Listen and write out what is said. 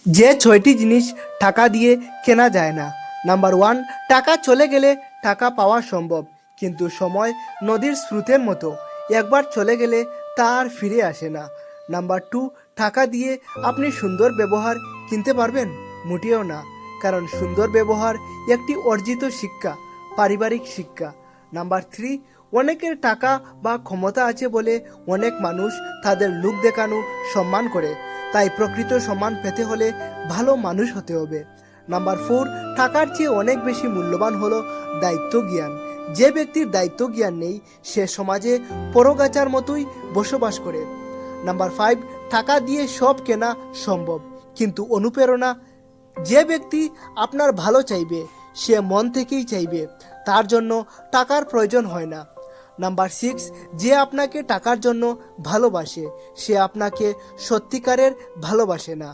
যে 6টি জিনিস টাকা দিয়ে কেনা যায় না। নাম্বার 1, টাকা চলে গেলে টাকা পাওয়া সম্ভব, কিন্তু সময় নদীর স্রোতের মতো, একবার চলে গেলে তা আর ফিরে আসে না। নাম্বার 2, টাকা দিয়ে আপনি সুন্দর ব্যবহার কিনতে পারবেন? মোটেও না, কারণ সুন্দর ব্যবহার একটি অর্জিত শিক্ষা, পারিবারিক শিক্ষা। নাম্বার 3, অনেকের টাকা বা ক্ষমতা আছে বলে অনেক মানুষ তাদের লোক দেখানো সম্মান করে, তাই প্রকৃত সম্মান পেতে হলে ভালো মানুষ হতে হবে। নাম্বার 4, টাকার চেয়ে অনেক বেশি মূল্যবান হলো দায়িত্ব জ্ঞান। যে ব্যক্তির দায়িত্ব জ্ঞান নেই সে সমাজে পরগাছার মতোই বসবাস করে। নাম্বার 5, টাকা দিয়ে সব কেনা সম্ভব, কিন্তু অনুপ্রেরণা, যে ব্যক্তি আপনার ভালো চাইবে সে মন থেকেই চাইবে, তার জন্য টাকার প্রয়োজন হয় না। নাম্বার 6, যে আপনাকে টাকার জন্য ভালোবাসে সে আপনাকে সত্যিকারের ভালোবাসে না।